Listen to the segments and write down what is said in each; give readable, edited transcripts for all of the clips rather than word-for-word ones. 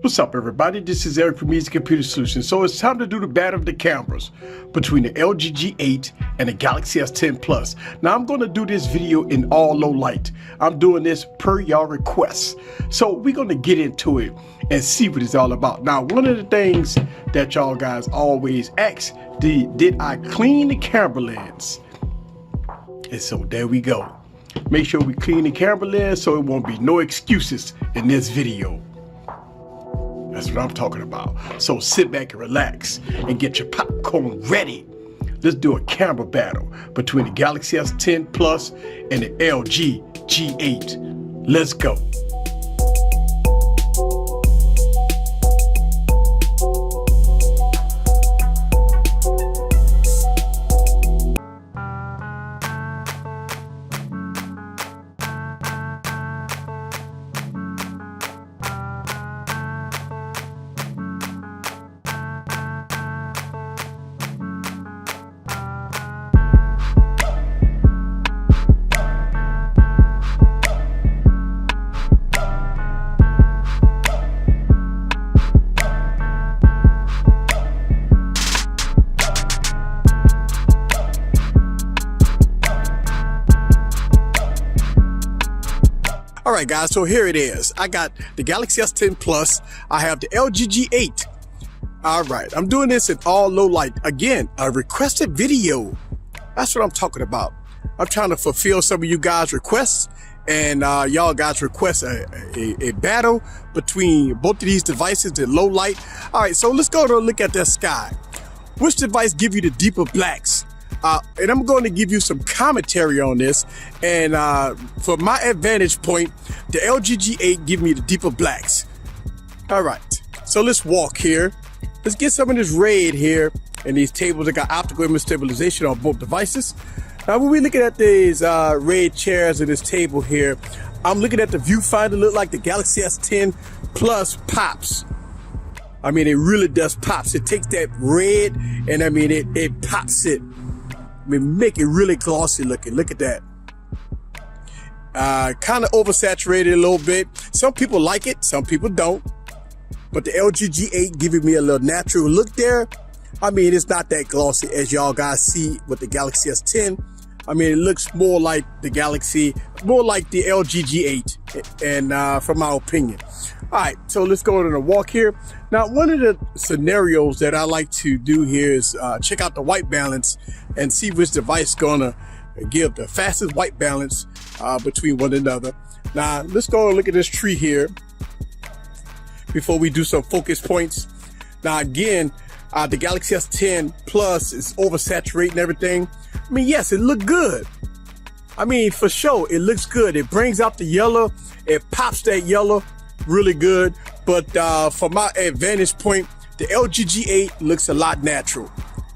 What's up, everybody? This is Eric from Easy Computer Solutions. So it's time to do the battle of the cameras between the LG G8 and the Galaxy S10 Plus. Now I'm going to do this video in all low light. I'm doing this per y'all requests. So we're going to get into it and see what it's all about. Now, one of the things that y'all guys always ask, did I clean the camera lens? And so there we go. Make sure we clean the camera lens so it won't be no excuses in this video. That's what I'm talking about. So sit back and relax and get your popcorn ready. Let's do a camera battle between the Galaxy S10 Plus and the LG G8. Let's go. All right, guys, so here it is. I got the Galaxy S10 Plus. I have the LG G8. All right, I'm doing this in all low light. Again, a requested video. That's what I'm talking about. I'm trying to fulfill some of you guys' requests, and y'all guys request a battle between both of these devices in low light. All right, so let's go to look at that sky. Which device give you the deeper blacks? And I'm going to give you some commentary on this. And for my advantage point, the LG G8 give me the deeper blacks. All right, so let's walk here. Let's get some of this red here. And these tables that got optical image stabilization on both devices. Now, when we're looking at these red chairs and this table here, I'm looking at the viewfinder. Look like the Galaxy S10 Plus pops. I mean, it really does pops. It takes that red and I mean, it pops it. I mean, make it really glossy looking. Look at that. Kind of oversaturated a little bit. Some people like it, some people don't. But the LG G8 giving me a little natural look there. I mean, it's not that glossy as y'all guys see with the Galaxy S10. I mean, it looks more like the Galaxy, more like the LG G8, and from my opinion. All right, so let's go on a walk here. Now, one of the scenarios that I like to do here is check out the white balance and see which device is gonna give the fastest white balance between one another. Now, let's go and look at this tree here before we do some focus points. Now, again, the Galaxy S10 Plus is oversaturating everything. I mean, yes, it looked good. I mean, for sure, it looks good. It brings out the yellow. It pops that yellow really good. But from my advantage point, the LG G8 looks a lot natural.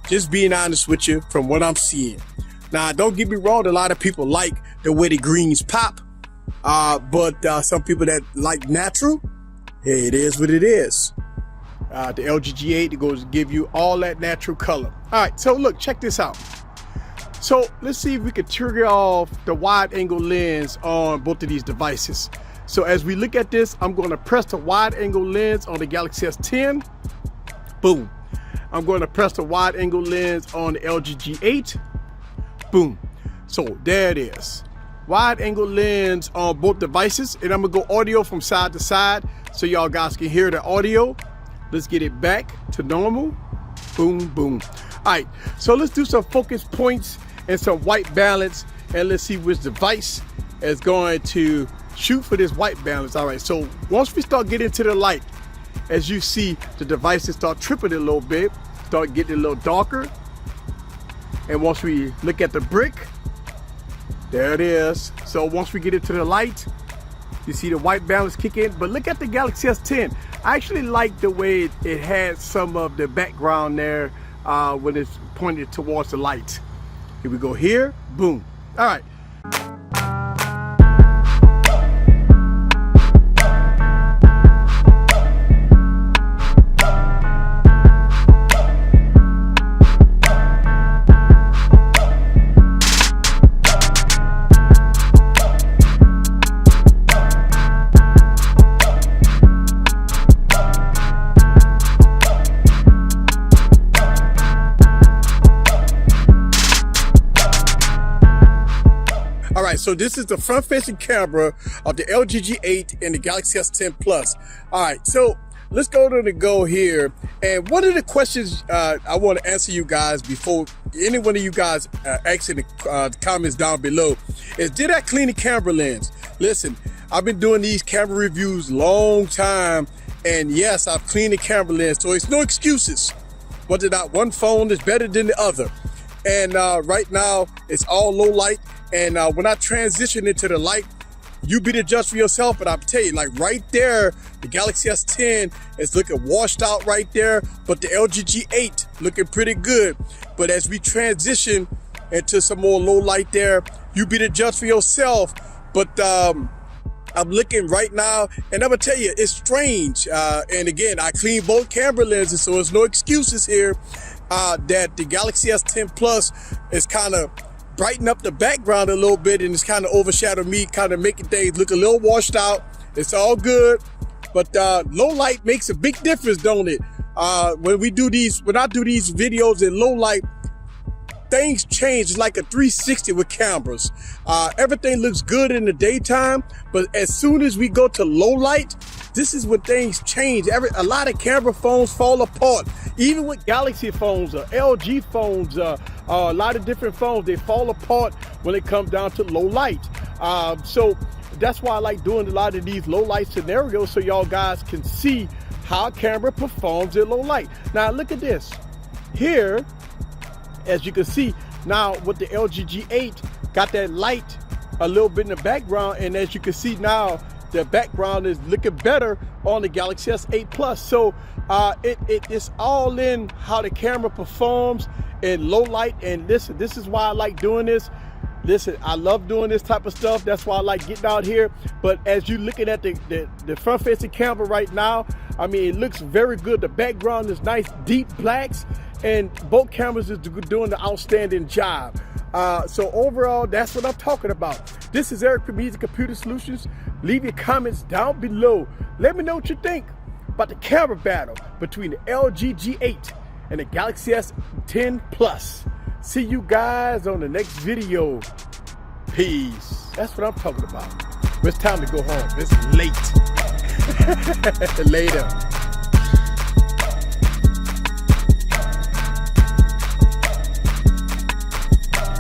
Just being honest with you from what I'm seeing. Now, don't get me wrong. A lot of people like the way the greens pop. But some people that like natural, hey, it is what it is. The LG G8 is going to give you all that natural color. All right, so look, check this out. So let's see if we can trigger off the wide angle lens on both of these devices. So as we look at this, I'm going to press the wide angle lens on the Galaxy S10. Boom. I'm going to press the wide angle lens on the LG G8. Boom. So there it is. Wide angle lens on both devices. And I'm going to go audio from side to side so y'all guys can hear the audio. Let's get it back to normal. Boom, boom. All right, so let's do some focus points and some white balance, and let's see which device is going to shoot for this white balance. All right, so once we start getting to the light, as you see, the devices start tripping a little bit, start getting a little darker. And once we look at the brick, there it is. So once we get into the light, you see the white balance kick in. But look at the Galaxy S10. I actually like the way it had some of the background there when it's pointed towards the light. Here we go here, boom. All right. So this is the front-facing camera of the LG G8 and the Galaxy S10 Plus. All right, so let's go to the go here. And one of the questions I want to answer you guys before any one of you guys ask in the comments down below is, did I clean the camera lens? Listen, I've been doing these camera reviews long time, and yes, I've cleaned the camera lens, so it's no excuses. Whether or not one phone is better than the other. And right now, it's all low light. And when I transition into the light, you be the judge for yourself. But I'll tell you, like right there, the Galaxy S10 is looking washed out right there, but the LG G8 looking pretty good. But as we transition into some more low light there, you be the judge for yourself. But I'm looking right now, and I'm gonna tell you, it's strange. And again, I clean both camera lenses, so there's no excuses here. That the Galaxy S10 Plus is kind of brighten up the background a little bit, and it's kind of overshadowed me, kind of making things look a little washed out. It's all good, but low light makes a big difference, don't it? When I do these videos in low light, things change. It's like a 360 with cameras. Everything looks good in the daytime, but as soon as we go to low light, this is when things change. A lot of camera phones fall apart. Even with Galaxy phones or LG phones, a lot of different phones, they fall apart when it comes down to low light. So that's why I like doing a lot of these low light scenarios, so y'all guys can see how a camera performs in low light. Now look at this. Here, as you can see, now with the LG G8, got that light a little bit in the background, and as you can see now, the background is looking better on the Galaxy S8 Plus. So it's all in how the camera performs in low light. And listen, this is why I like doing this. Listen, I love doing this type of stuff. That's why I like getting out here. But as you're looking at the front-facing camera right now, I mean, it looks very good. The background is nice, deep blacks, and both cameras is doing the outstanding job. So overall, that's what I'm talking about. This is Eric from Easy Computer Solutions. Leave your comments down below. Let me know what you think about the camera battle between the LG G8 and the Galaxy S10 Plus. See you guys on the next video. Peace. That's what I'm talking about. It's time to go home. It's late. Later.